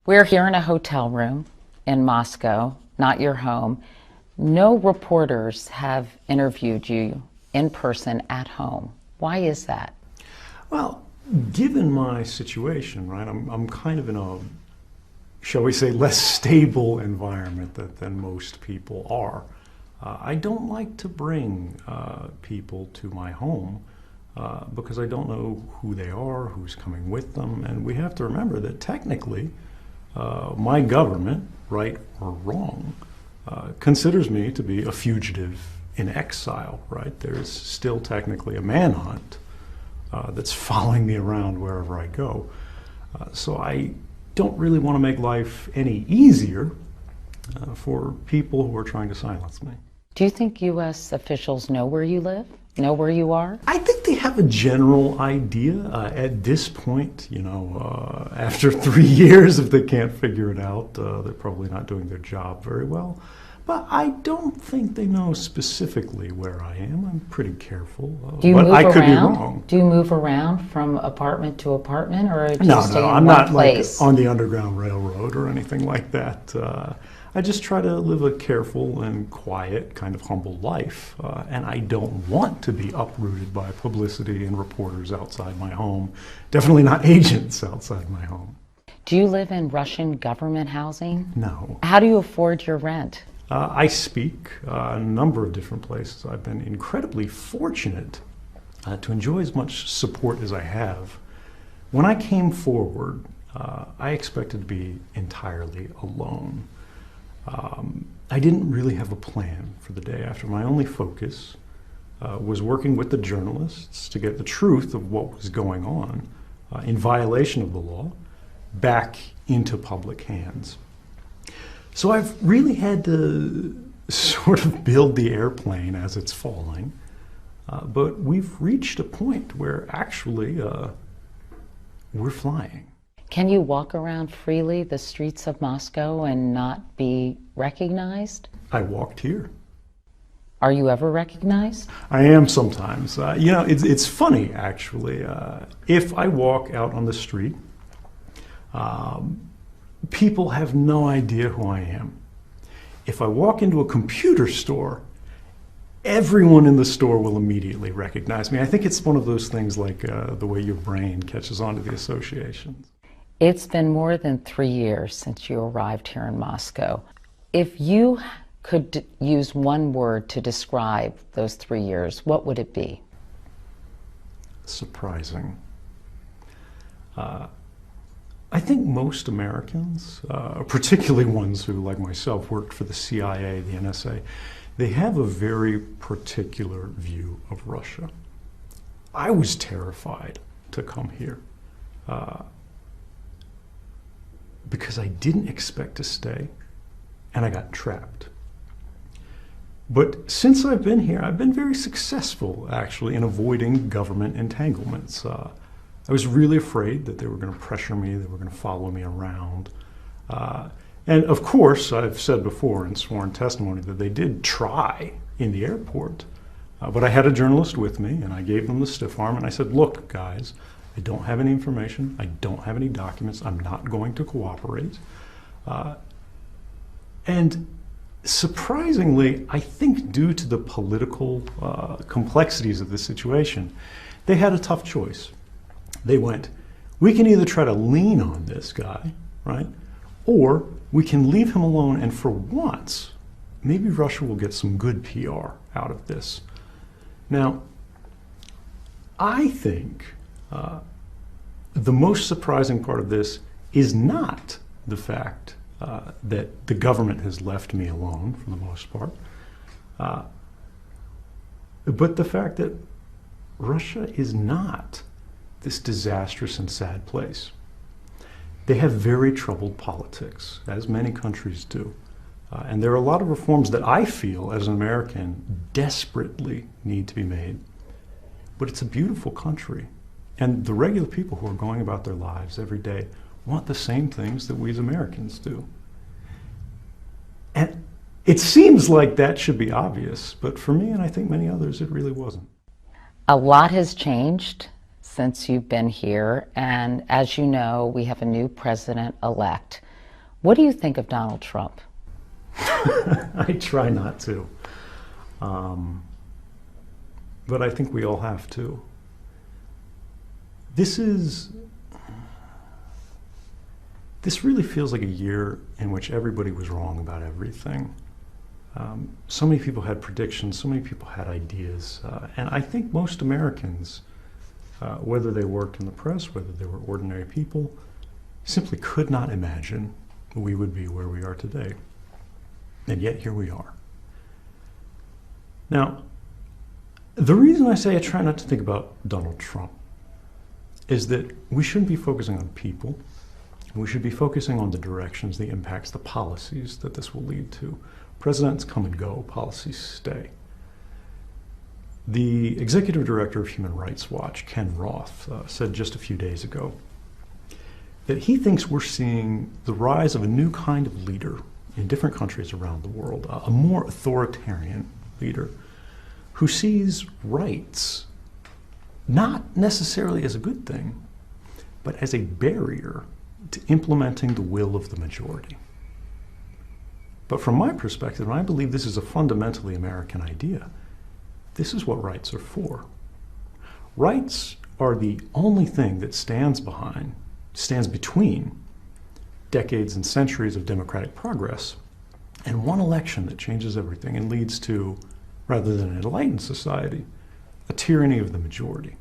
We're here in a hotel room in Moscow, not your home. No reporters have interviewed you in person at home. Why is that? Well, given my situation, right, I'm kind of in a, shall we say, less stable environment than most people are. I don't like to bring people to my home because I don't know who they are, who's coming with them, and we have to remember that technically my government, right or wrong, considers me to be a fugitive in exile, right? There's still technically a manhunt that's following me around wherever I go. So I don't really want to make life any easier for people who are trying to silence me. Do you think U.S. officials know where you live? Know where you are? I think they have a general idea at this point. After 3 years, if they can't figure it out, they're probably not doing their job very well. But I don't think they know specifically where I am. I'm pretty careful, but I could be wrong. Do you move around from apartment to apartment, or do you No, stay in I'm one not place? like on the Underground Railroad or anything like that. I just try to live a careful and quiet, kind of humble life, and I don't want to be uprooted by publicity and reporters outside my home. Definitely not agents outside my home. Do you live in Russian government housing? No. How do you afford your rent? I speak a number of different places. I've been incredibly fortunate to enjoy as much support as I have. When I came forward, I expected to be entirely alone. I didn't really have a plan for the day after. My only focus was working with the journalists to get the truth of what was going on in violation of the law back into public hands. So I've really had to sort of build the airplane as it's falling, but we've reached a point where actually we're flying. Can you walk around freely the streets of Moscow and not be recognized? I walked here. Are you ever recognized? I am sometimes. It's funny, actually. If I walk out on the street, people have no idea who I am. If I walk into a computer store, everyone in the store will immediately recognize me. I think it's one of those things like the way your brain catches on to the associations. It's been more than 3 years since you arrived here in Moscow. If you could use one word to describe those 3 years, what would it be? Surprising. I think most Americans, particularly ones who, like myself, worked for the CIA, the NSA, they have a very particular view of Russia. I was terrified to come here because I didn't expect to stay, and I got trapped. But since I've been here, I've been very successful, actually, in avoiding government entanglements. I was really afraid that they were going to pressure me, they were going to follow me around. And of course, I've said before in sworn testimony that they did try in the airport. But I had a journalist with me, and I gave them the stiff arm, and I said, look, guys, I don't have any information, I don't have any documents, I'm not going to cooperate. And surprisingly, I think due to the political complexities of this situation, they had a tough choice. They went, we can either try to lean on this guy, right? Or we can leave him alone, and for once, maybe Russia will get some good PR out of this. Now, I think the most surprising part of this is not the fact that the government has left me alone for the most part, but the fact that Russia is not this disastrous and sad place. They have very troubled politics, as many countries do. And there are a lot of reforms that I feel, as an American, desperately need to be made. But it's a beautiful country. And the regular people who are going about their lives every day want the same things that we as Americans do. And it seems like that should be obvious, but for me, and I think many others, it really wasn't. A lot has changed since you've been here, and as you know, we have a new president-elect. What do you think of Donald Trump? I try not to. But I think we all have to. This really feels like a year in which everybody was wrong about everything. So many people had predictions, so many people had ideas, and I think most Americans, whether they worked in the press, whether they were ordinary people, simply could not imagine we would be where we are today. And yet here we are. Now, the reason I say I try not to think about Donald Trump is that we shouldn't be focusing on people. We should be focusing on the directions, the impacts, the policies that this will lead to. Presidents come and go, policies stay. The executive director of Human Rights Watch, Ken Roth, said just a few days ago that he thinks we're seeing the rise of a new kind of leader in different countries around the world, a more authoritarian leader who sees rights not necessarily as a good thing, but as a barrier to implementing the will of the majority. But from my perspective, and I believe this is a fundamentally American idea, this is what rights are for. Rights are the only thing that stands between decades and centuries of democratic progress and one election that changes everything and leads to, rather than an enlightened society, a tyranny of the majority.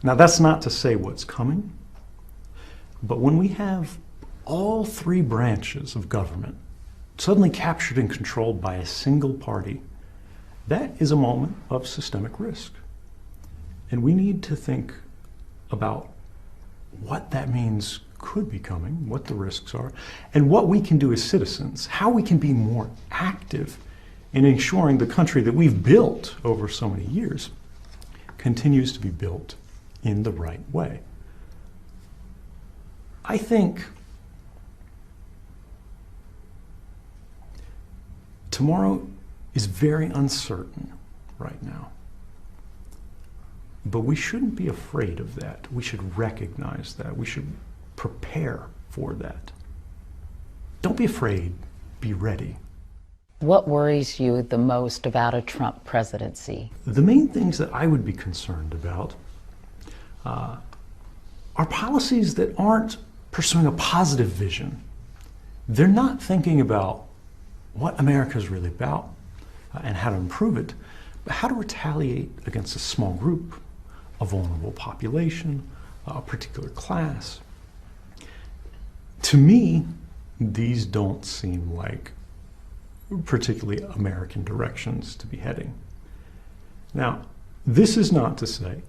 Now, that's not to say what's coming, but when we have all three branches of government suddenly captured and controlled by a single party, that is a moment of systemic risk. And we need to think about what that means could be coming, what the risks are, and what we can do as citizens, how we can be more active in ensuring the country that we've built over so many years continues to be built in the right way. I think tomorrow is very uncertain right now. But we shouldn't be afraid of that. We should recognize that. We should prepare for that. Don't be afraid, be ready. What worries you the most about a Trump presidency? The main things that I would be concerned about are policies that aren't pursuing a positive vision. They're not thinking about what America is really about and how to improve it, but how to retaliate against a small group, a vulnerable population, a particular class. To me, these don't seem like particularly American directions to be heading. Now, this is not to say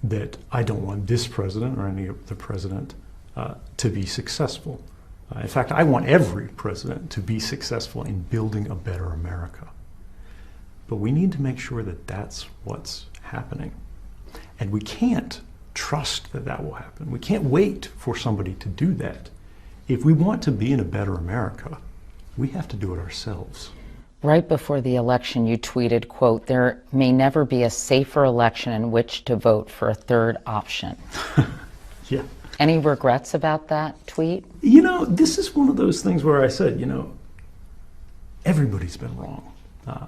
that I don't want this president or any other president to be successful. In fact, I want every president to be successful in building a better America. But we need to make sure that that's what's happening. And we can't trust that that will happen. We can't wait for somebody to do that. If we want to be in a better America, we have to do it ourselves. Right before the election, you tweeted, quote, "There may never be a safer election in which to vote for a third option." Yeah. Any regrets about that tweet? You know, this is one of those things where I said, everybody's been wrong.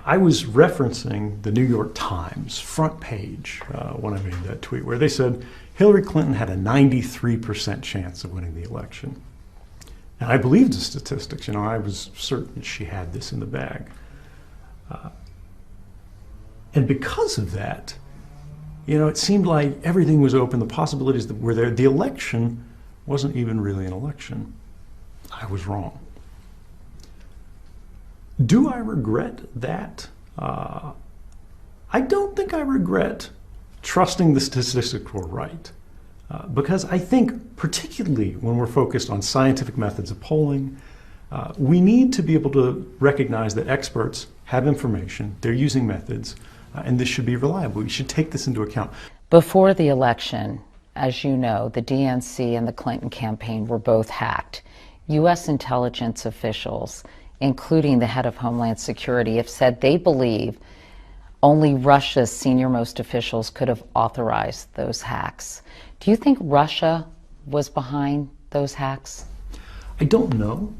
I was referencing the New York Times front page when I made that tweet, where they said Hillary Clinton had a 93% chance of winning the election. And I believed the statistics. I was certain she had this in the bag. And because of that, it seemed like everything was open. The possibilities that were there. The election wasn't even really an election. I was wrong. Do I regret that? I don't think I regret trusting the statistics were right. Because I think, particularly when we're focused on scientific methods of polling, we need to be able to recognize that experts have information, they're using methods, and this should be reliable. We should take this into account. Before the election, as you know, the DNC and the Clinton campaign were both hacked. U.S. intelligence officials, including the head of Homeland Security, have said they believe only Russia's senior-most officials could have authorized those hacks. Do you think Russia was behind those hacks? I don't know.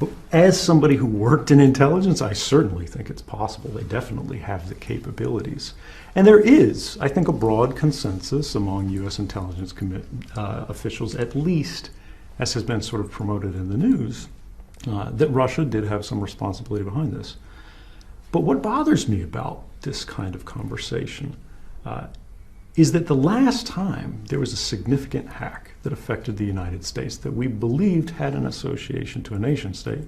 But as somebody who worked in intelligence, I certainly think it's possible. They definitely have the capabilities. And there is, I think, a broad consensus among U.S. intelligence officials, at least as has been sort of promoted in the news, that Russia did have some responsibility behind this. But what bothers me about this kind of conversation is that the last time there was a significant hack that affected the United States that we believed had an association to a nation state,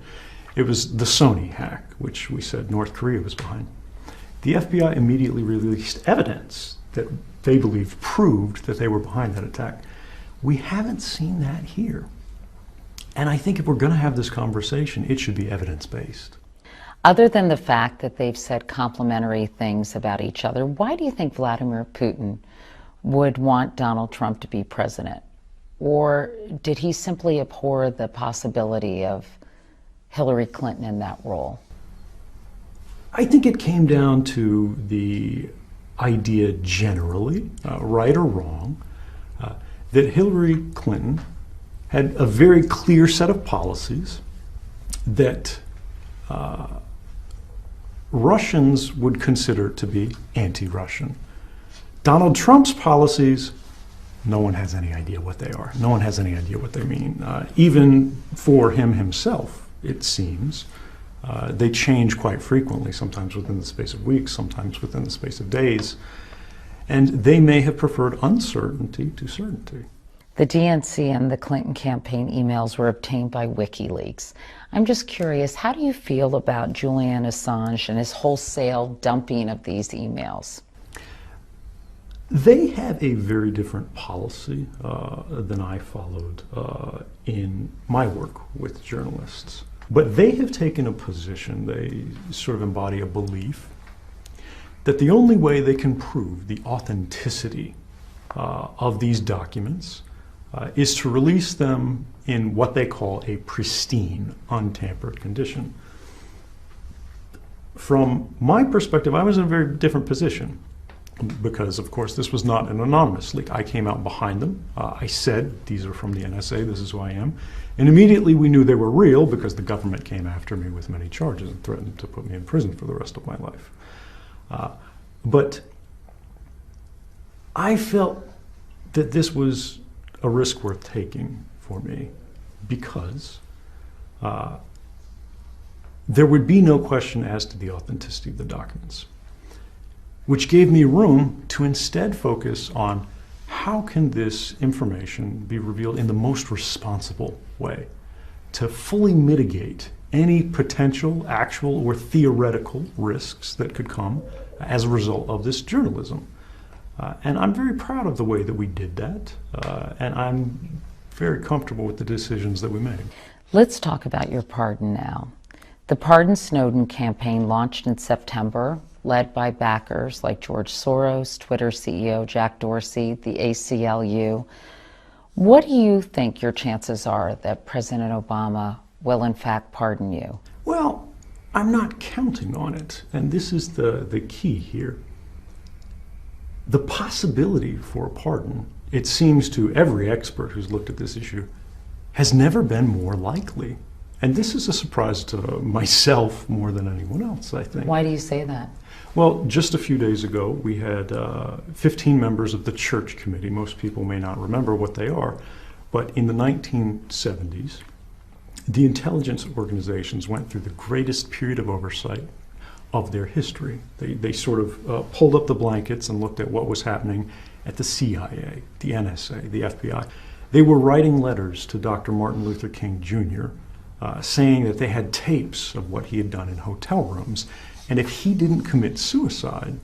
it was the Sony hack, which we said North Korea was behind. The FBI immediately released evidence that they believed proved that they were behind that attack. We haven't seen that here. And I think if we're going to have this conversation, it should be evidence-based. Other than the fact that they've said complimentary things about each other, why do you think Vladimir Putin would want Donald Trump to be president? Or did he simply abhor the possibility of Hillary Clinton in that role? I think it came down to the idea generally, right or wrong, that Hillary Clinton had a very clear set of policies that Russians would consider to be anti-Russian. Donald Trump's policies, no one has any idea what they are. No one has any idea what they mean. Even for him himself, it seems, they change quite frequently, sometimes within the space of weeks, sometimes within the space of days. And they may have preferred uncertainty to certainty. The DNC and the Clinton campaign emails were obtained by WikiLeaks. I'm just curious, how do you feel about Julian Assange and his wholesale dumping of these emails? They have a very different policy than I followed in my work with journalists. But they have taken a position, they sort of embody a belief, that the only way they can prove the authenticity of these documents is to release them in what they call a pristine, untampered condition. From my perspective, I was in a very different position because, of course, this was not an anonymous leak. I came out behind them. I said, these are from the NSA, this is who I am. And immediately we knew they were real because the government came after me with many charges and threatened to put me in prison for the rest of my life. But I felt that this was a risk worth taking for me because there would be no question as to the authenticity of the documents, which gave me room to instead focus on how can this information be revealed in the most responsible way to fully mitigate any potential, actual, or theoretical risks that could come as a result of this journalism. And I'm very proud of the way that we did that, and I'm very comfortable with the decisions that we made. Let's talk about your pardon now. The Pardon Snowden campaign launched in September, led by backers like George Soros, Twitter CEO Jack Dorsey, the ACLU. What do you think your chances are that President Obama will in fact pardon you? Well, I'm not counting on it, and this is the key here. The possibility for a pardon, it seems to every expert who's looked at this issue, has never been more likely. And this is a surprise to myself more than anyone else, I think. Why do you say that? Well, just a few days ago, we had 15 members of the Church Committee. Most people may not remember what they are, but in the 1970s, the intelligence organizations went through the greatest period of oversight of their history. They sort of pulled up the blankets and looked at what was happening at the CIA, the NSA, the FBI. They were writing letters to Dr. Martin Luther King Jr., saying that they had tapes of what he had done in hotel rooms, and if he didn't commit suicide,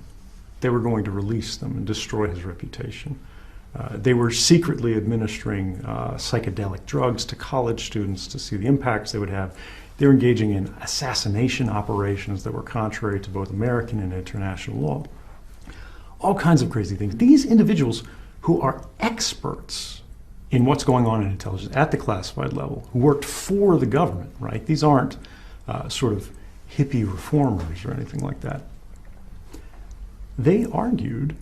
they were going to release them and destroy his reputation. They were secretly administering psychedelic drugs to college students to see the impacts they would have. They were engaging in assassination operations that were contrary to both American and international law. All kinds of crazy things. These individuals who are experts in what's going on in intelligence at the classified level, who worked for the government, right? These aren't sort of hippie reformers or anything like that. They argued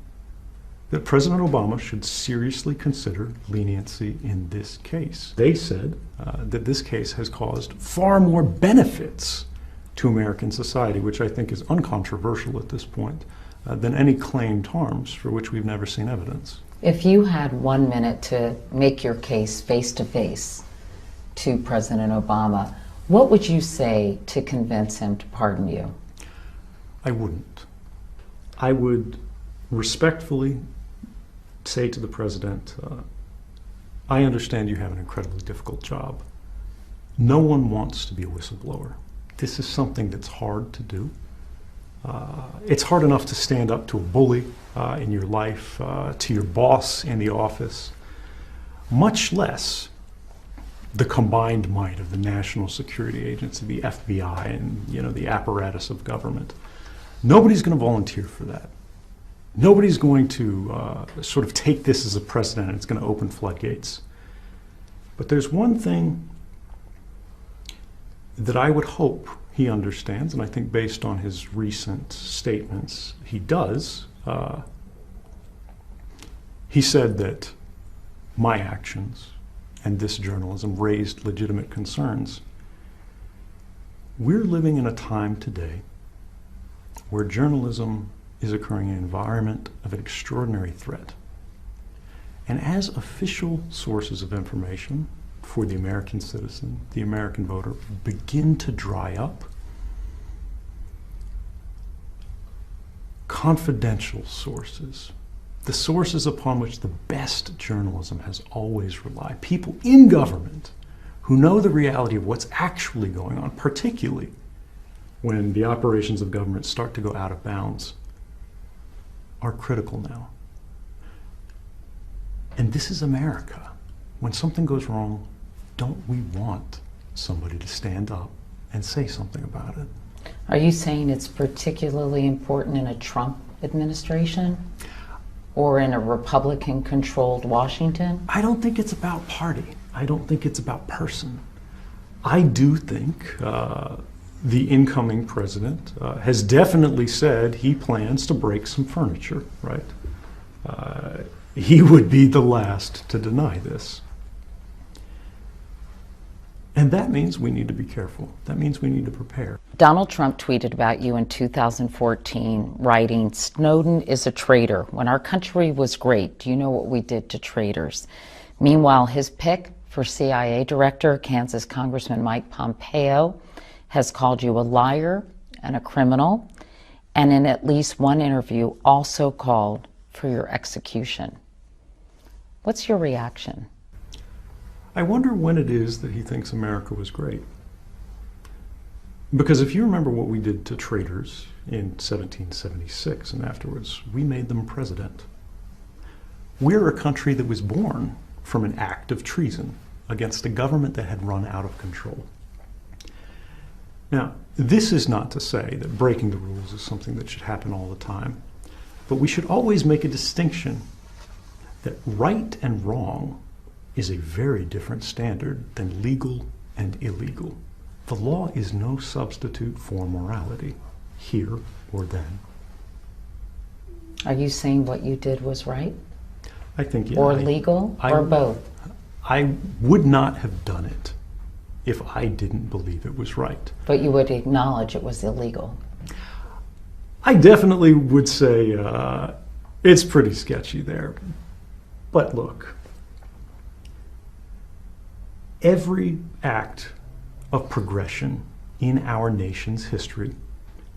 that President Obama should seriously consider leniency in this case. They said that this case has caused far more benefits to American society, which I think is uncontroversial at this point, than any claimed harms for which we've never seen evidence. If you had 1 minute to make your case face to face to President Obama, what would you say to convince him to pardon you? I wouldn't. I would respectfully say to the president, I understand you have an incredibly difficult job. No one wants to be a whistleblower. This is something that's hard to do. It's hard enough to stand up to a bully in your life, to your boss in the office, much less the combined might of the National Security Agency, the FBI, and the apparatus of government. Nobody's going to volunteer for that. Nobody's going to sort of take this as a precedent and it's going to open floodgates. But there's one thing that I would hope he understands, and I think based on his recent statements, he does. He said that my actions and this journalism raised legitimate concerns. We're living in a time today where journalism is occurring in an environment of an extraordinary threat. And as official sources of information for the American citizen, the American voter, begin to dry up, confidential sources, the sources upon which the best journalism has always relied, people in government who know the reality of what's actually going on, particularly when the operations of government start to go out of bounds, are critical now. And this is America. When something goes wrong, don't we want somebody to stand up and say something about it? Are you saying it's particularly important in a Trump administration or in a Republican-controlled Washington? I don't think it's about party. I don't think it's about person. I do think the incoming president has definitely said he plans to break some furniture, right? He would be the last to deny this. And that means we need to be careful. That means we need to prepare. Donald Trump tweeted about you in 2014, writing, "Snowden is a traitor. When our country was great, do you know what we did to traitors?" Meanwhile, his pick for CIA director, Kansas Congressman Mike Pompeo, has called you a liar and a criminal, and in at least one interview also called for your execution. What's your reaction? I wonder when it is that he thinks America was great. Because if you remember what we did to traitors in 1776 and afterwards, we made them president. We're a country that was born from an act of treason against a government that had run out of control. Now, this is not to say that breaking the rules is something that should happen all the time, but we should always make a distinction that right and wrong is a very different standard than legal and illegal. The law is no substitute for morality, here or then. Are you saying what you did was right? I think, yeah. Or legal, or both? I would not have done it if I didn't believe it was right. But you would acknowledge it was illegal? I definitely would say it's pretty sketchy there. But look, every act of progression in our nation's history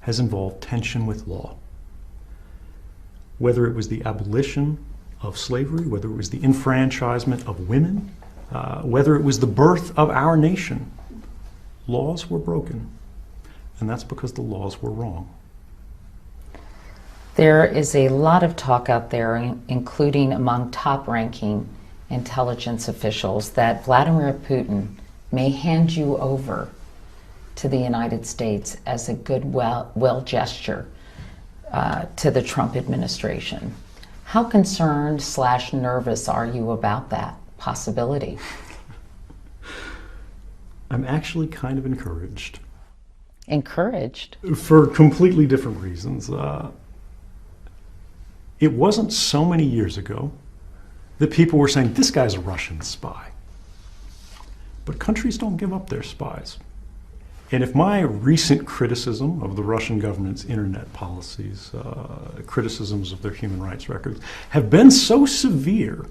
has involved tension with law. Whether it was the abolition of slavery, whether it was the enfranchisement of women, whether it was the birth of our nation, laws were broken, and that's because the laws were wrong. There is a lot of talk out there, including among top-ranking intelligence officials, that Vladimir Putin may hand you over to the United States as a goodwill gesture to the Trump administration. How concerned/nervous are you about that possibility? I'm actually kind of encouraged. Encouraged? For completely different reasons. it wasn't so many years ago that people were saying, this guy's a Russian spy. But countries don't give up their spies. And if my recent criticism of the Russian government's internet policies, criticisms of their human rights records, have been so severe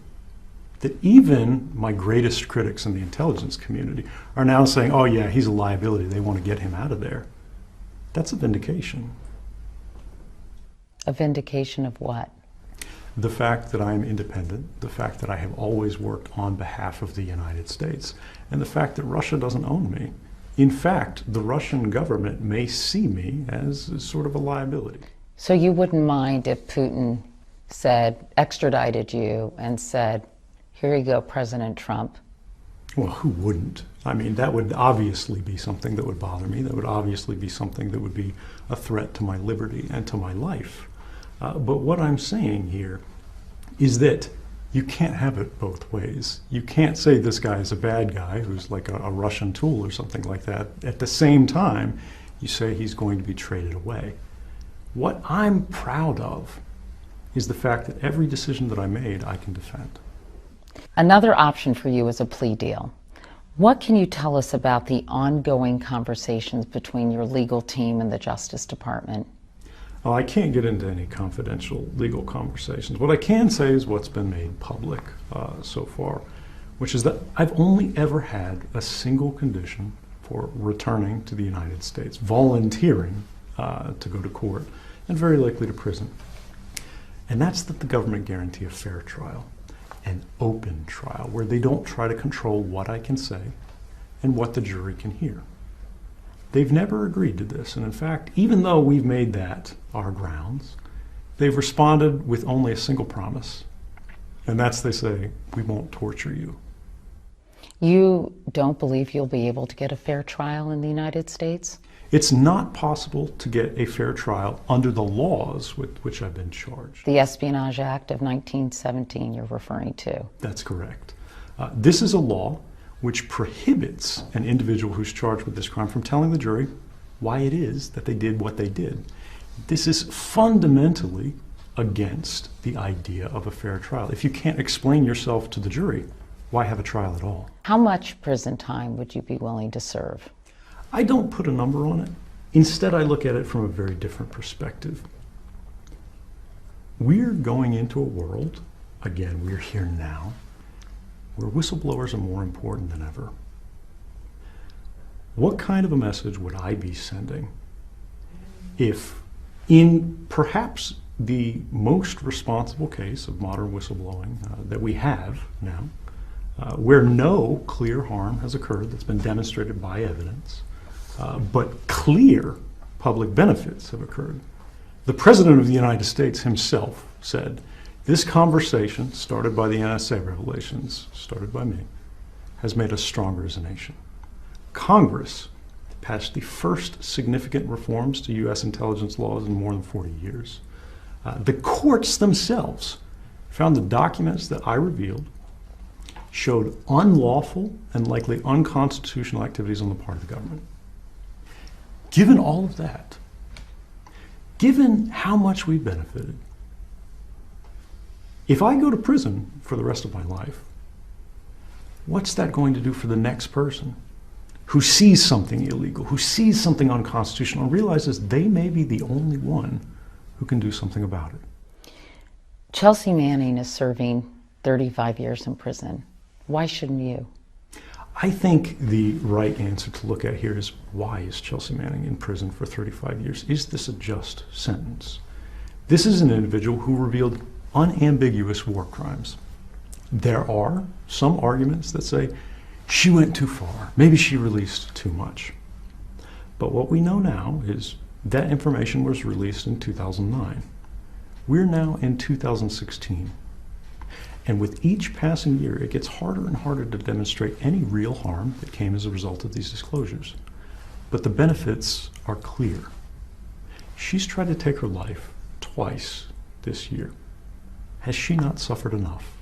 that even my greatest critics in the intelligence community are now saying, oh yeah, he's a liability, they want to get him out of there, that's a vindication. A vindication of what? The fact that I'm independent, the fact that I have always worked on behalf of the United States, and the fact that Russia doesn't own me. In fact, the Russian government may see me as sort of a liability. So you wouldn't mind if Putin said, extradited you and said, here you go, President Trump? Well, who wouldn't? I mean, that would obviously be something that would bother me. That would obviously be something that would be a threat to my liberty and to my life. But what I'm saying here is that you can't have it both ways. You can't say this guy is a bad guy who's like a Russian tool or something like that. At the same time, you say he's going to be traded away. What I'm proud of is the fact that every decision that I made, I can defend. Another option for you is a plea deal. What can you tell us about the ongoing conversations between your legal team and the Justice Department? Well, I can't get into any confidential legal conversations. What I can say is what's been made public so far, which is that I've only ever had a single condition for returning to the United States, volunteering to go to court, and very likely to prison. And that's that the government guarantee a fair trial, an open trial, where they don't try to control what I can say and what the jury can hear. They've never agreed to this, and in fact, even though we've made that our grounds, they've responded with only a single promise, and that's they say, we won't torture you. You don't believe you'll be able to get a fair trial in the United States? It's not possible to get a fair trial under the laws with which I've been charged. The Espionage Act of 1917 you're referring to. That's correct. This is a law which prohibits an individual who's charged with this crime from telling the jury why it is that they did what they did. This is fundamentally against the idea of a fair trial. If you can't explain yourself to the jury, why have a trial at all? How much prison time would you be willing to serve? I don't put a number on it. Instead, I look at it from a very different perspective. We're going into a world, again, we're here now, where whistleblowers are more important than ever. What kind of a message would I be sending if, in perhaps the most responsible case of modern whistleblowing that we have now, where no clear harm has occurred that's been demonstrated by evidence, but clear public benefits have occurred. The President of the United States himself said, this conversation, started by the NSA revelations, started by me, has made us stronger as a nation. Congress passed the first significant reforms to U.S. intelligence laws in more than 40 years. The courts themselves found the documents that I revealed showed unlawful and likely unconstitutional activities on the part of the government. Given all of that, given how much we've benefited, if I go to prison for the rest of my life, what's that going to do for the next person who sees something illegal, who sees something unconstitutional, and realizes they may be the only one who can do something about it? Chelsea Manning is serving 35 years in prison. Why shouldn't you? I think the right answer to look at here is, why is Chelsea Manning in prison for 35 years? Is this a just sentence? This is an individual who revealed unambiguous war crimes. There are some arguments that say she went too far. Maybe she released too much. But what we know now is that information was released in 2009. We're now in 2016. And with each passing year, it gets harder and harder to demonstrate any real harm that came as a result of these disclosures. But the benefits are clear. She's tried to take her life twice this year. Has she not suffered enough?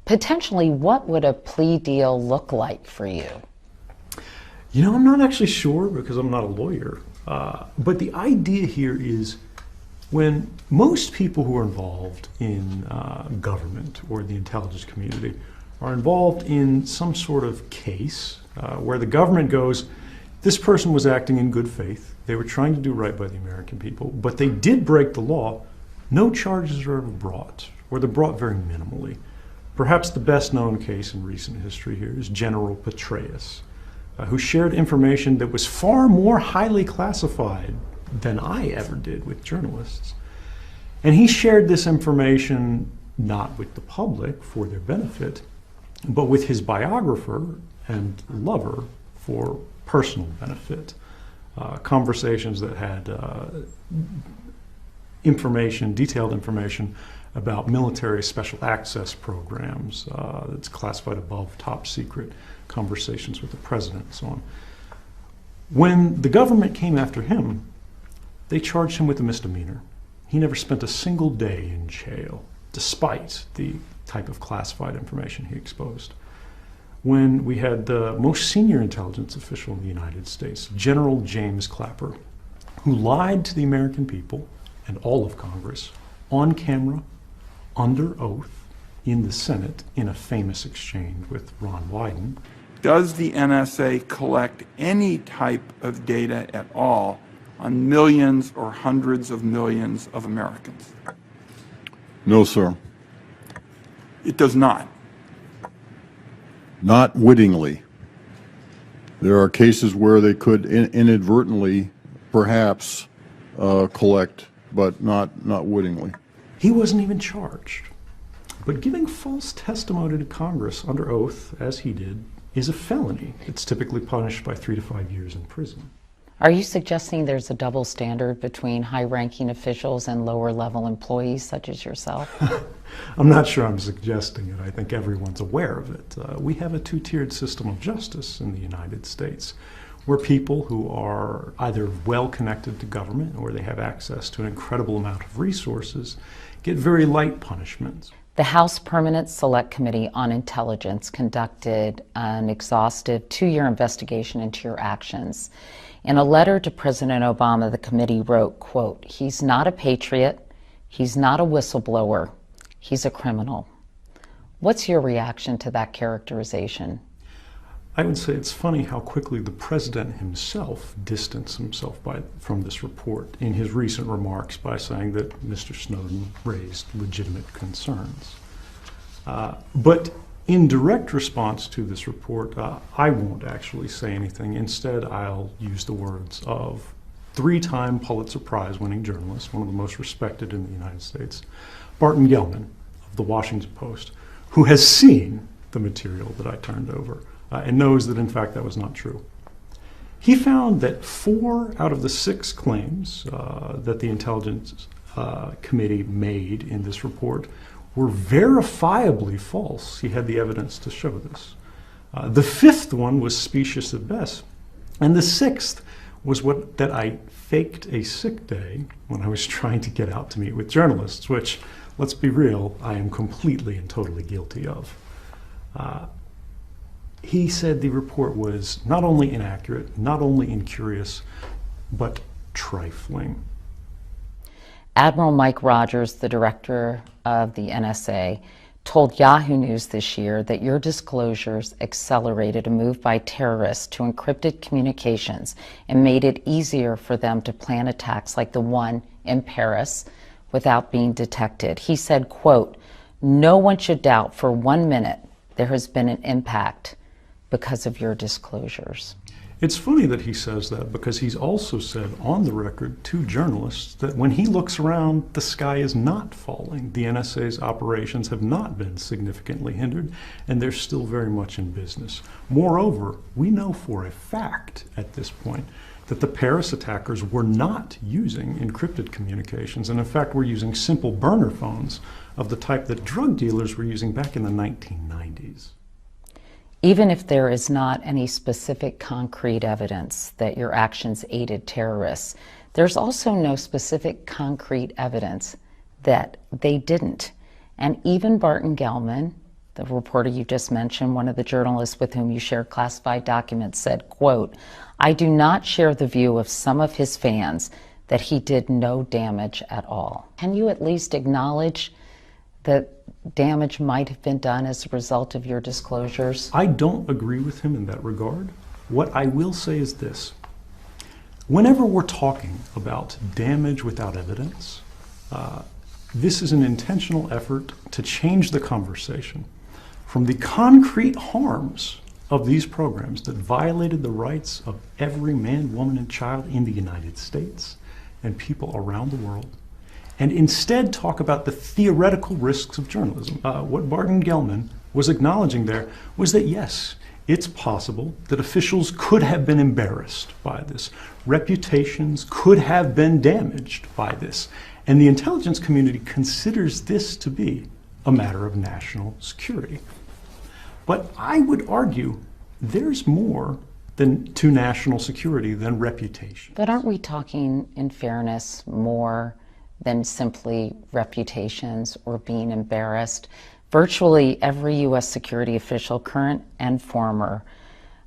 Potentially, what would a plea deal look like for you? You know, I'm not actually sure because I'm not a lawyer. But the idea here is When most people who are involved in government or the intelligence community are involved in some sort of case where the government goes, this person was acting in good faith, they were trying to do right by the American people, but they did break the law, no charges are ever brought, or they're brought very minimally. Perhaps the best known case in recent history here is General Petraeus, who shared information that was far more highly classified than I ever did with journalists. And he shared this information not with the public for their benefit, but with his biographer and lover for personal benefit. Conversations that had detailed information about military special access programs that's classified above top secret, conversations with the president and so on. When the government came after him, they charged him with a misdemeanor. He never spent a single day in jail, despite the type of classified information he exposed. When we had the most senior intelligence official in the United States, General James Clapper, who lied to the American people and all of Congress on camera, under oath, in the Senate, in a famous exchange with Ron Wyden. Does the NSA collect any type of data at all on millions or hundreds of millions of Americans? No, sir. It does not. Not wittingly. There are cases where they could inadvertently, perhaps, collect, but not wittingly. He wasn't even charged. But giving false testimony to Congress under oath, as he did, is a felony. It's typically punished by 3 to 5 years in prison. Are you suggesting there's a double standard between high-ranking officials and lower-level employees such as yourself? I'm not sure I'm suggesting it. I think everyone's aware of it. We have a two-tiered system of justice in the United States, where people who are either well-connected to government or they have access to an incredible amount of resources get very light punishments. The House Permanent Select Committee on Intelligence conducted an exhaustive 2-year investigation into your actions. In a letter to President Obama, the committee wrote, quote, "He's not a patriot, he's not a whistleblower, he's a criminal." What's your reaction to that characterization? I would say it's funny how quickly the president himself distanced himself from this report in his recent remarks by saying that Mr. Snowden raised legitimate concerns. But in direct response to this report, I won't actually say anything. Instead, I'll use the words of 3-time Pulitzer Prize-winning journalist, one of the most respected in the United States, Barton Gellman of the Washington Post, who has seen the material that I turned over and knows that, in fact, that was not true. He found that 4 out of the 6 claims that the Intelligence Committee made in this report were verifiably false. He had the evidence to show this. The 5th one was specious at best. And the 6th was that I faked a sick day when I was trying to get out to meet with journalists, which, let's be real, I am completely and totally guilty of. He said the report was not only inaccurate, not only incurious, but trifling. Admiral Mike Rogers, the director of the NSA, told Yahoo News this year that your disclosures accelerated a move by terrorists to encrypted communications and made it easier for them to plan attacks like the one in Paris without being detected. He said, quote, "No one should doubt for 1 minute there has been an impact because of your disclosures." It's funny that he says that because he's also said on the record to journalists that when he looks around, the sky is not falling. The NSA's operations have not been significantly hindered, and they're still very much in business. Moreover, we know for a fact at this point that the Paris attackers were not using encrypted communications, and in fact were using simple burner phones of the type that drug dealers were using back in the 1990s. Even if there is not any specific concrete evidence that your actions aided terrorists, there's also no specific concrete evidence that they didn't. And even Barton Gellman, the reporter you just mentioned, one of the journalists with whom you shared classified documents, said, quote, "I do not share the view of some of his fans that he did no damage at all. Can you at least acknowledge that damage might have been done as a result of your disclosures? I don't agree with him in that regard. What I will say is this. Whenever we're talking about damage without evidence, this is an intentional effort to change the conversation from the concrete harms of these programs that violated the rights of every man, woman, and child in the United States and people around the world, and instead talk about the theoretical risks of journalism. What Barton Gellman was acknowledging there was that yes, it's possible that officials could have been embarrassed by this. Reputations could have been damaged by this. And the intelligence community considers this to be a matter of national security. But I would argue there's more to national security than reputation. But aren't we talking, in fairness, more than simply reputations or being embarrassed? Virtually every U.S. security official, current and former,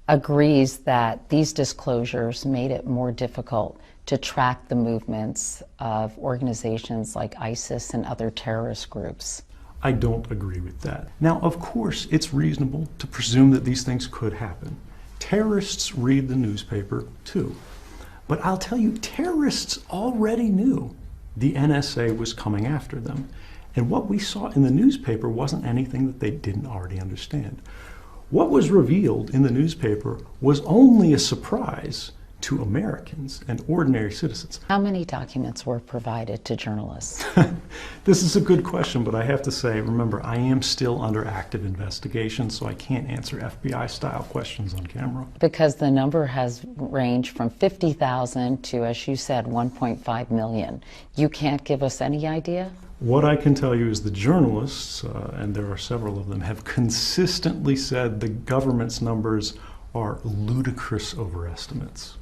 agrees that these disclosures made it more difficult to track the movements of organizations like ISIS and other terrorist groups. I don't agree with that. Now, of course, it's reasonable to presume that these things could happen. Terrorists read the newspaper too. But I'll tell you, terrorists already knew the NSA was coming after them. And what we saw in the newspaper wasn't anything that they didn't already understand. What was revealed in the newspaper was only a surprise to Americans and ordinary citizens. How many documents were provided to journalists? This is a good question, but I have to say, remember, I am still under active investigation, so I can't answer FBI-style questions on camera. Because the number has ranged from 50,000 to, as you said, 1.5 million. You can't give us any idea? What I can tell you is the journalists, and there are several of them, have consistently said the government's numbers are ludicrous overestimates.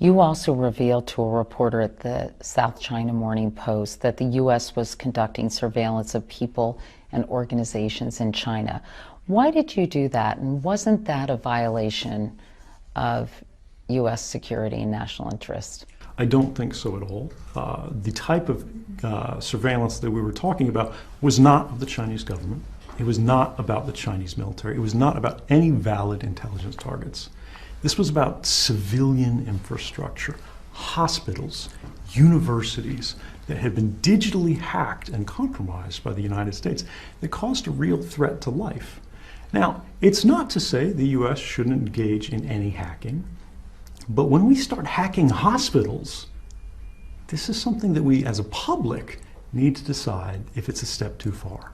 You also revealed to a reporter at the South China Morning Post that the U.S. was conducting surveillance of people and organizations in China. Why did you do that, and wasn't that a violation of U.S. security and national interest? I don't think so at all. The type of surveillance that we were talking about was not of the Chinese government. It was not about the Chinese military. It was not about any valid intelligence targets. This was about civilian infrastructure, hospitals, universities that had been digitally hacked and compromised by the United States that caused a real threat to life. Now, it's not to say the U.S. shouldn't engage in any hacking, but when we start hacking hospitals, this is something that we as a public need to decide if it's a step too far.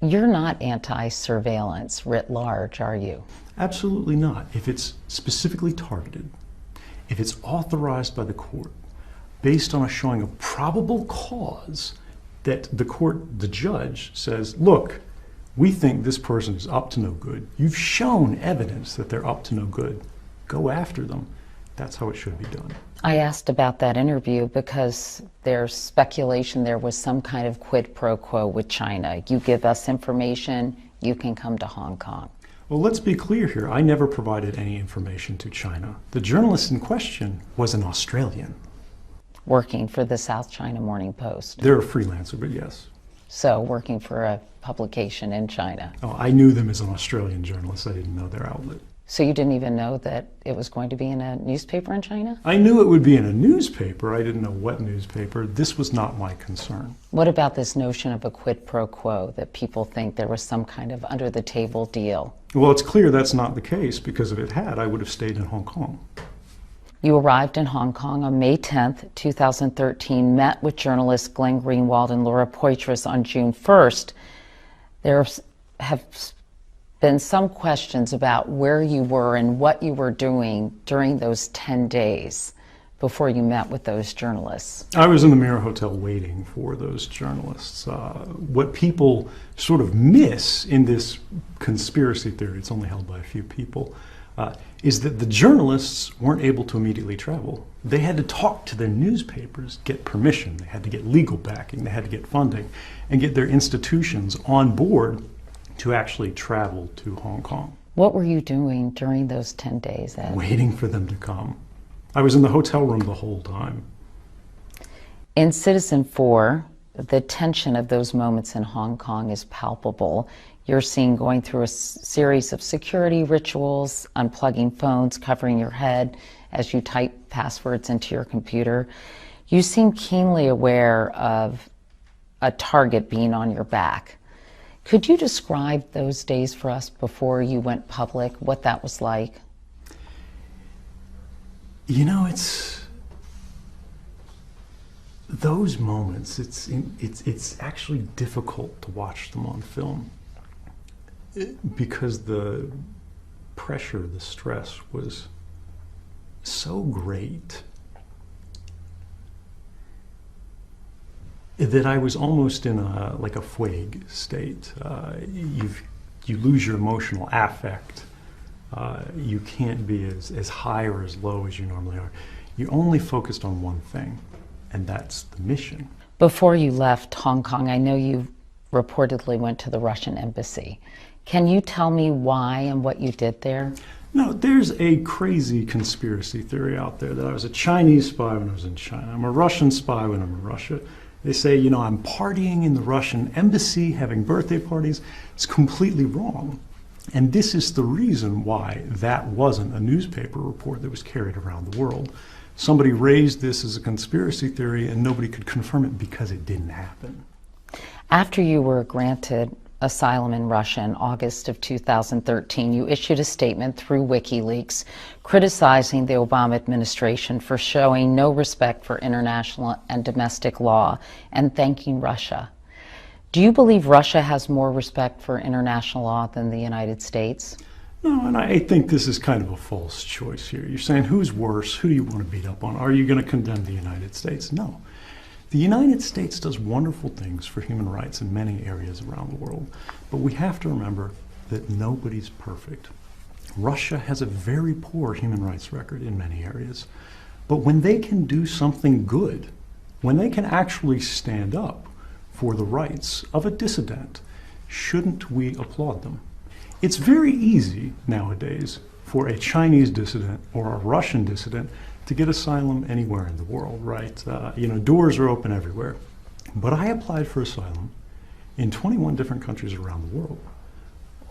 You're not anti-surveillance writ large, are you? Absolutely not. If it's specifically targeted, if it's authorized by the court, based on a showing of probable cause that the court, the judge, says, look, we think this person is up to no good. You've shown evidence that they're up to no good. Go after them. That's how it should be done. I asked about that interview because there's speculation there was some kind of quid pro quo with China. You give us information, you can come to Hong Kong. Well, let's be clear here. I never provided any information to China. The journalist in question was an Australian. Working for the South China Morning Post. They're a freelancer, but yes. So working for a publication in China. Oh, I knew them as an Australian journalist. I didn't know their outlet. So you didn't even know that it was going to be in a newspaper in China? I knew it would be in a newspaper. I didn't know what newspaper. This was not my concern. What about this notion of a quid pro quo, that people think there was some kind of under-the-table deal? Well, it's clear that's not the case, because if it had, I would have stayed in Hong Kong. You arrived in Hong Kong on May 10th, 2013, met with journalists Glenn Greenwald and Laura Poitras on June 1st. There have been some questions about where you were and what you were doing during those 10 days before you met with those journalists. I was in the Mirror Hotel waiting for those journalists. What people sort of miss in this conspiracy theory, it's only held by a few people, is that the journalists weren't able to immediately travel. They had to talk to their newspapers, get permission, they had to get legal backing, they had to get funding, and get their institutions on board to actually travel to Hong Kong. What were you doing during those 10 days, Ed? Waiting for them to come. I was in the hotel room the whole time. In Citizen 4, the tension of those moments in Hong Kong is palpable. You're seen going through a series of security rituals, unplugging phones, covering your head as you type passwords into your computer. You seem keenly aware of a target being on your back. Could you describe those days for us before you went public, what that was like? You know, it's those moments, it's actually difficult to watch them on film because the pressure, the stress was so great that I was almost in like a fugue state. You lose your emotional affect. You can't be as high or as low as you normally are. You're only focused on one thing, and that's the mission. Before you left Hong Kong, I know you reportedly went to the Russian embassy. Can you tell me why and what you did there? No, there's a crazy conspiracy theory out there that I was a Chinese spy when I was in China. I'm a Russian spy when I'm in Russia. They say, you know, I'm partying in the Russian embassy, having birthday parties. It's completely wrong. And this is the reason why that wasn't a newspaper report that was carried around the world. Somebody raised this as a conspiracy theory and nobody could confirm it because it didn't happen. After you were granted asylum in Russia in August of 2013, you issued a statement through WikiLeaks criticizing the Obama administration for showing no respect for international and domestic law and thanking Russia. Do you believe Russia has more respect for international law than the United States? No, and I think this is kind of a false choice here. You're saying who's worse? Who do you want to beat up on? Are you going to condemn the United States? No. The United States does wonderful things for human rights in many areas around the world, but we have to remember that nobody's perfect. Russia has a very poor human rights record in many areas, but when they can do something good, when they can actually stand up for the rights of a dissident, shouldn't we applaud them? It's very easy nowadays for a Chinese dissident or a Russian dissident to get asylum anywhere in the world, right? You know, doors are open everywhere. But I applied for asylum in 21 different countries around the world,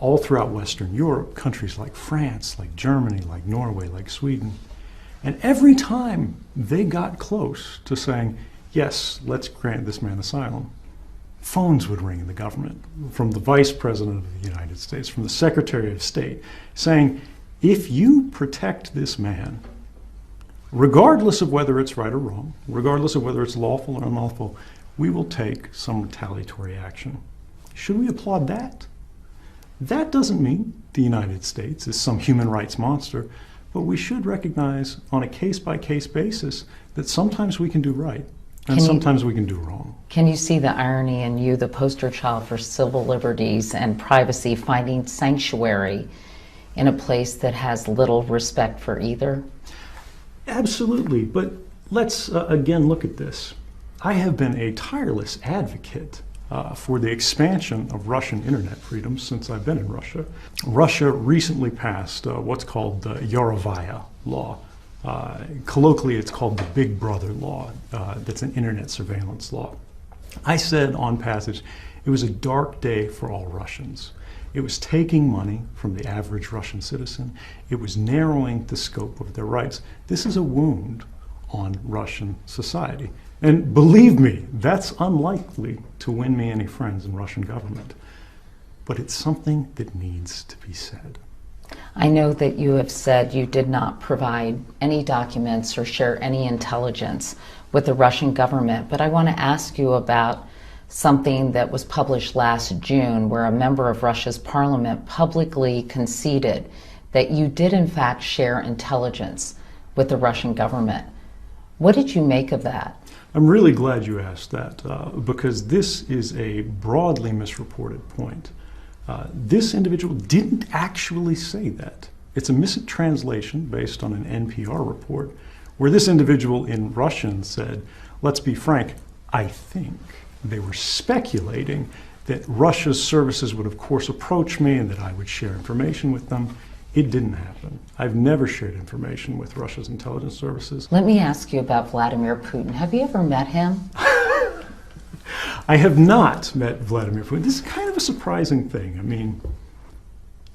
all throughout Western Europe, countries like France, like Germany, like Norway, like Sweden. And every time they got close to saying, yes, let's grant this man asylum, phones would ring in the government from the Vice President of the United States, from the Secretary of State, saying, if you protect this man, regardless of whether it's right or wrong, regardless of whether it's lawful or unlawful, we will take some retaliatory action. Should we applaud that? That doesn't mean the United States is some human rights monster, but we should recognize on a case-by-case basis that sometimes we can do right and sometimes we can do wrong. Can you see the irony in you, the poster child for civil liberties and privacy, finding sanctuary in a place that has little respect for either? Absolutely, but let's again look at this. I have been a tireless advocate for the expansion of Russian internet freedom since I've been in Russia. Russia recently passed what's called the Yarovaya law. Colloquially, it's called the Big Brother law. That's an internet surveillance law. I said on passage, it was a dark day for all Russians. It was taking money from the average Russian citizen. It was narrowing the scope of their rights. This is a wound on Russian society. And believe me, that's unlikely to win me any friends in Russian government. But it's something that needs to be said. I know that you have said you did not provide any documents or share any intelligence with the Russian government, but I want to ask you about something that was published last June where a member of Russia's parliament publicly conceded that you did in fact share intelligence with the Russian government. What did you make of that? I'm really glad you asked that because this is a broadly misreported point. This individual didn't actually say that. It's a mistranslation based on an NPR report where this individual in Russian said, let's be frank, I think. They were speculating that Russia's services would of course approach me and that I would share information with them. It didn't happen. I've never shared information with Russia's intelligence services. Let me ask you about Vladimir Putin. Have you ever met him? I have not met Vladimir Putin. This is kind of a surprising thing. I mean,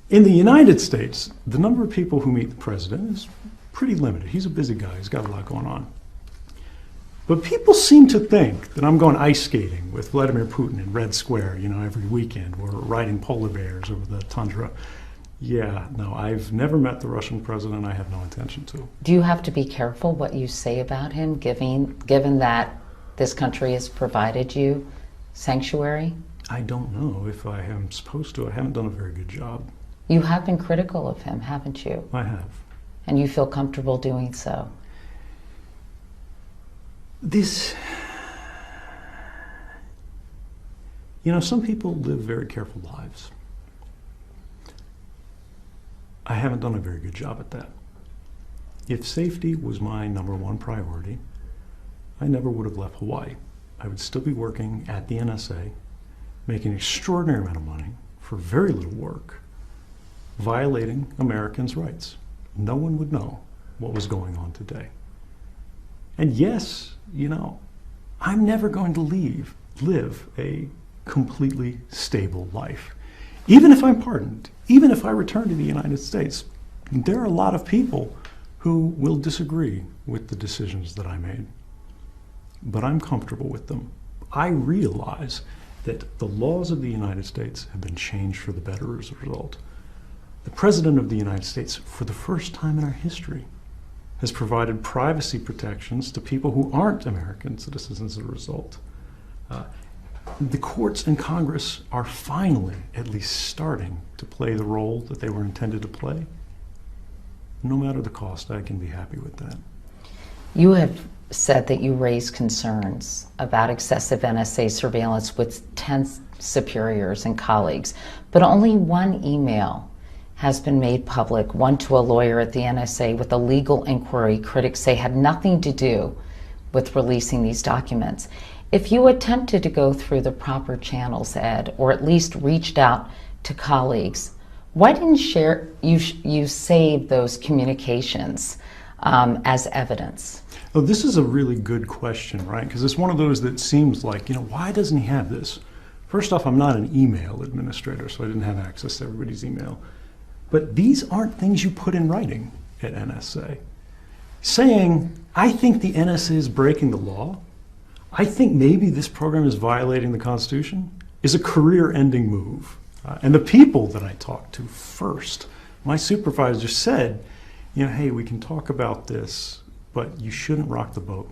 in the United States, the number of people who meet the president is pretty limited. He's a busy guy. He's got a lot going on. But people seem to think that I'm going ice skating with Vladimir Putin in Red Square, every weekend. We're riding polar bears over the tundra. Yeah, no, I've never met the Russian president. I have no intention to. Do you have to be careful what you say about him, given that this country has provided you sanctuary? I don't know if I am supposed to. I haven't done a very good job. You have been critical of him, haven't you? I have. And you feel comfortable doing so? Some people live very careful lives. I haven't done a very good job at that. If safety was my number one priority, I never would have left Hawaii. I would still be working at the NSA, making an extraordinary amount of money for very little work, violating Americans' rights. No one would know what was going on today. And yes, I'm never going to live a completely stable life. Even if I'm pardoned, even if I return to the United States, there are a lot of people who will disagree with the decisions that I made. But I'm comfortable with them. I realize that the laws of the United States have been changed for the better as a result. The President of the United States, for the first time in our history, has provided privacy protections to people who aren't American citizens as a result. The courts and Congress are finally at least starting to play the role that they were intended to play. No matter the cost, I can be happy with that. You have said that you raised concerns about excessive NSA surveillance with 10 superiors and colleagues, but only one email has been made public, one to a lawyer at the NSA with a legal inquiry critics say had nothing to do with releasing these documents. If you attempted to go through the proper channels, Ed, or at least reached out to colleagues, why didn't you save those communications as evidence? Oh, this is a really good question, right? Because it's one of those that seems like, why doesn't he have this? First off, I'm not an email administrator, so I didn't have access to everybody's email. But these aren't things you put in writing at NSA. Saying, I think the NSA is breaking the law, I think maybe this program is violating the Constitution, is a career-ending move. And the people that I talked to first, my supervisor said, hey, we can talk about this, but you shouldn't rock the boat,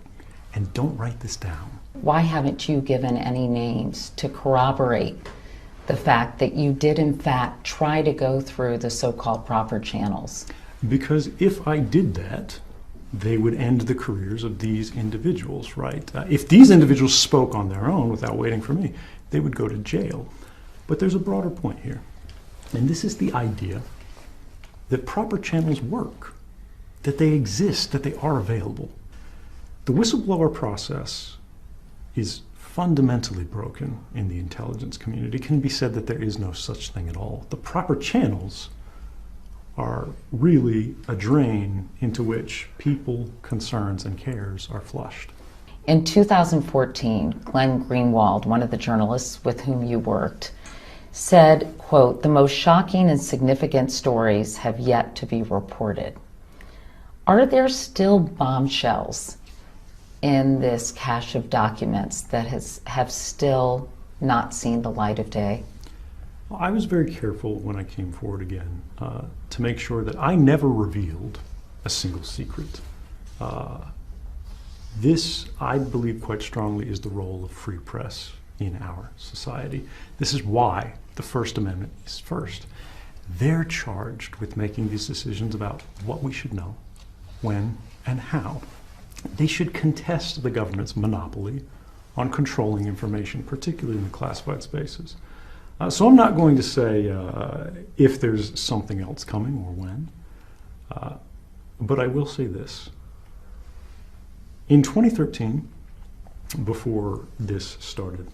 and don't write this down. Why haven't you given any names to corroborate the fact that you did in fact try to go through the so-called proper channels? Because if I did that, they would end the careers of these individuals, right? If these individuals spoke on their own without waiting for me, they would go to jail. But there's a broader point here, and this is the idea that proper channels work, that they exist, that they are available. The whistleblower process is fundamentally broken in the intelligence community. It can be said that there is no such thing at all. The proper channels are really a drain into which people, concerns, and cares are flushed. In 2014, Glenn Greenwald, one of the journalists with whom you worked, said, quote, "The most shocking and significant stories have yet to be reported." Are there still bombshells in this cache of documents that have still not seen the light of day? Well, I was very careful when I came forward again to make sure that I never revealed a single secret. This, I believe quite strongly, is the role of free press in our society. This is why the First Amendment is first. They're charged with making these decisions about what we should know, when, and how. They should contest the government's monopoly on controlling information, particularly in the classified spaces. So I'm not going to say if there's something else coming or when, but I will say this. In 2013, before this started,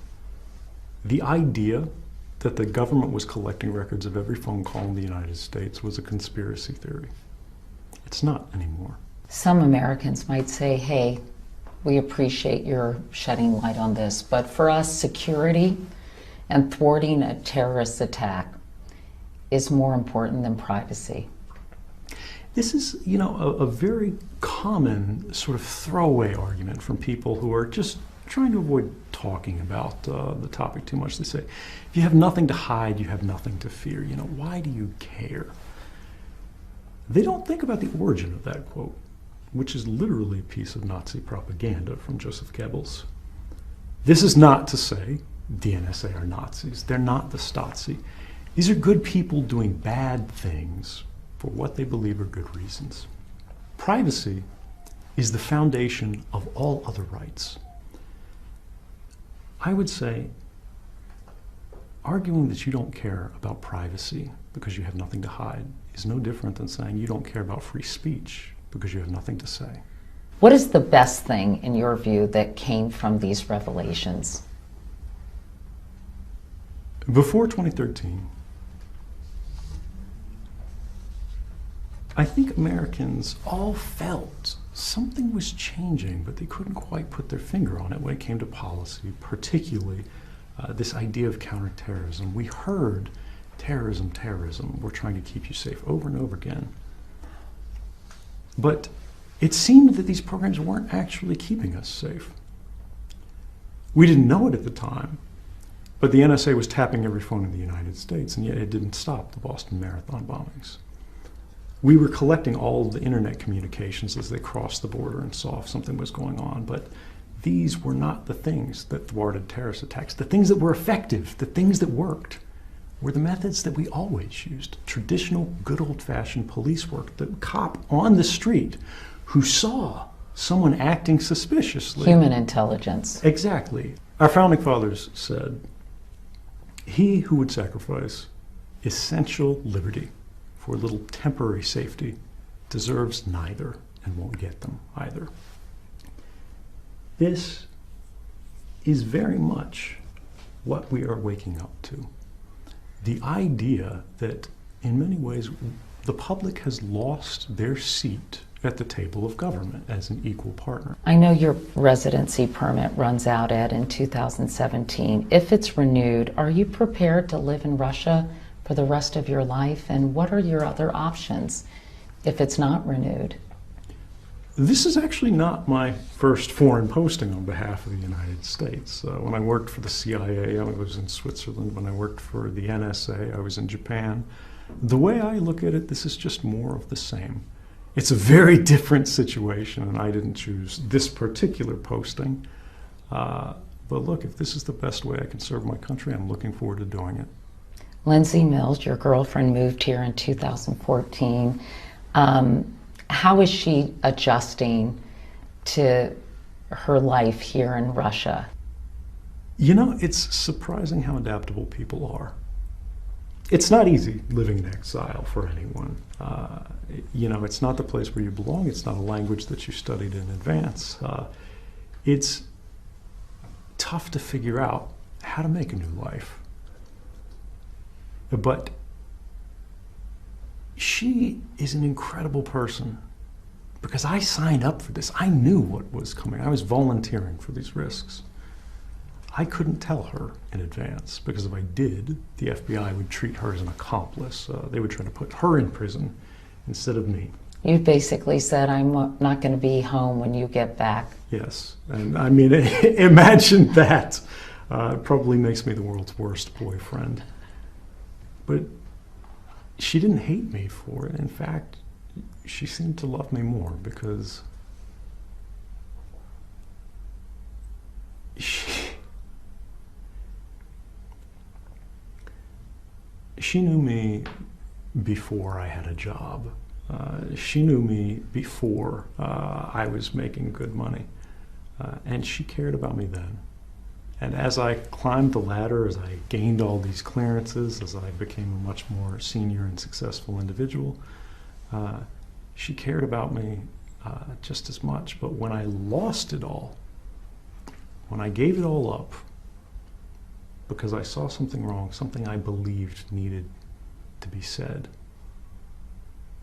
the idea that the government was collecting records of every phone call in the United States was a conspiracy theory. It's not anymore. Some Americans might say, hey, we appreciate your shedding light on this, but for us, security and thwarting a terrorist attack is more important than privacy. This is, a very common sort of throwaway argument from people who are just trying to avoid talking about the topic too much. They say, if you have nothing to hide, you have nothing to fear. Why do you care? They don't think about the origin of that quote, which is literally a piece of Nazi propaganda from Joseph Goebbels. This is not to say the NSA are Nazis. They're not the Stasi. These are good people doing bad things for what they believe are good reasons. Privacy is the foundation of all other rights. I would say arguing that you don't care about privacy because you have nothing to hide is no different than saying you don't care about free speech because you have nothing to say. What is the best thing, in your view, that came from these revelations? Before 2013, I think Americans all felt something was changing, but they couldn't quite put their finger on it when it came to policy, particularly this idea of counterterrorism. We heard terrorism, we're trying to keep you safe over and over again. But it seemed that these programs weren't actually keeping us safe. We didn't know it at the time, but the NSA was tapping every phone in the United States, and yet it didn't stop the Boston Marathon bombings. We were collecting all of the internet communications as they crossed the border and saw if something was going on, but these were not the things that thwarted terrorist attacks. The things that were effective, the things that worked, were the methods that we always used. Traditional, good old-fashioned police work. The cop on the street who saw someone acting suspiciously. Human intelligence. Exactly. Our founding fathers said, he who would sacrifice essential liberty for a little temporary safety deserves neither and won't get them either. This is very much what we are waking up to. The idea that in many ways the public has lost their seat at the table of government as an equal partner. I know your residency permit runs out, Ed, in 2017. If it's renewed, are you prepared to live in Russia for the rest of your life? And what are your other options if it's not renewed? This is actually not my first foreign posting on behalf of the United States. When I worked for the CIA, I was in Switzerland. When I worked for the NSA, I was in Japan. The way I look at it, this is just more of the same. It's a very different situation, and I didn't choose this particular posting. But look, if this is the best way I can serve my country, I'm looking forward to doing it. Lindsay Mills, your girlfriend, moved here in 2014. How is she adjusting to her life here in Russia? It's surprising how adaptable people are. It's not easy living in exile for anyone. It's not the place where you belong. It's not a language that you studied in advance. It's tough to figure out how to make a new life. But she is an incredible person because I signed up for this. I knew what was coming. I was volunteering for these risks. I couldn't tell her in advance because if I did, the FBI would treat her as an accomplice. They would try to put her in prison instead of me. You basically said, I'm not going to be home when you get back. Yes, and I mean, imagine that. It probably makes me the world's worst boyfriend. But she didn't hate me for it. In fact, she seemed to love me more because she knew me before I had a job. She knew me before I was making good money. And she cared about me then. And as I climbed the ladder, as I gained all these clearances, as I became a much more senior and successful individual, she cared about me just as much. But when I lost it all, when I gave it all up, because I saw something wrong, something I believed needed to be said.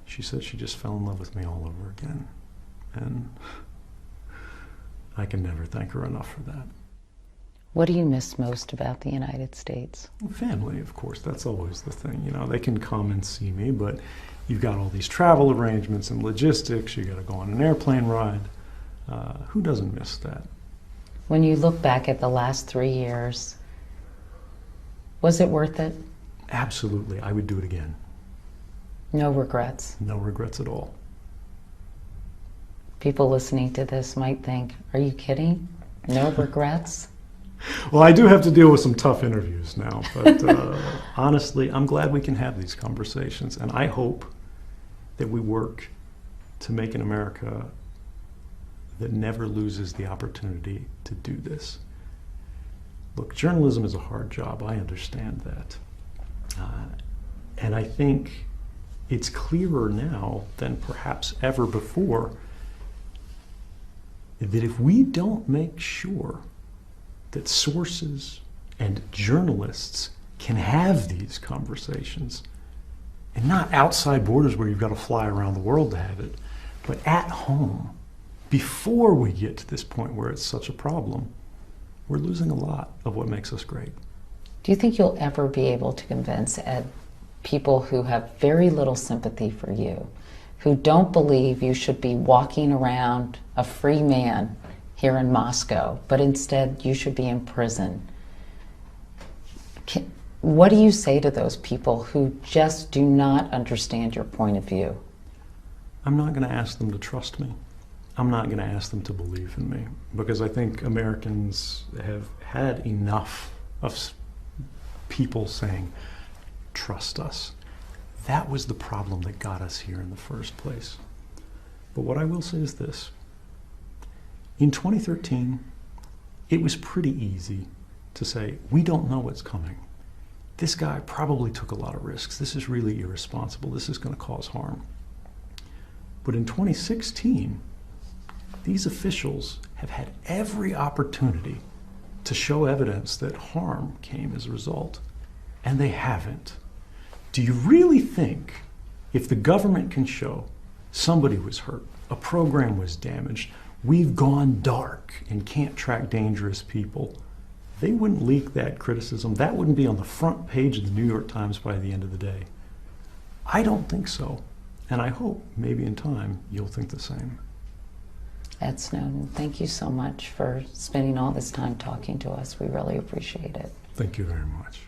She said she just fell in love with me all over again. And I can never thank her enough for that. What do you miss most about the United States? Family, of course, that's always the thing. You know, they can come and see me, but you've got all these travel arrangements and logistics. You got to go on an airplane ride. Who doesn't miss that? When you look back at the last 3 years, was it worth it? Absolutely. I would do it again. No regrets. No regrets at all. People listening to this might think, are you kidding? No regrets? Well, I do have to deal with some tough interviews now, but honestly, I'm glad we can have these conversations, and I hope that we work to make an America that never loses the opportunity to do this. Look, journalism is a hard job. I understand that. And I think it's clearer now than perhaps ever before that if we don't make sure that sources and journalists can have these conversations, and not outside borders where you've got to fly around the world to have it, but at home, before we get to this point where it's such a problem, we're losing a lot of what makes us great. Do you think you'll ever be able to convince people who have very little sympathy for you, who don't believe you should be walking around a free man here in Moscow, but instead you should be in prison? What do you say to those people who just do not understand your point of view? I'm not going to ask them to trust me. I'm not going to ask them to believe in me, because I think Americans have had enough of people saying, trust us. That was the problem that got us here in the first place. But what I will say is this. In 2013, it was pretty easy to say, we don't know what's coming. This guy probably took a lot of risks. This is really irresponsible. This is going to cause harm. But in 2016, these officials have had every opportunity to show evidence that harm came as a result, and they haven't. Do you really think if the government can show somebody was hurt, a program was damaged, we've gone dark and can't track dangerous people, they wouldn't leak that criticism? That wouldn't be on the front page of the New York Times by the end of the day. I don't think so. And I hope maybe in time you'll think the same. Ed Snowden, thank you so much for spending all this time talking to us. We really appreciate it. Thank you very much.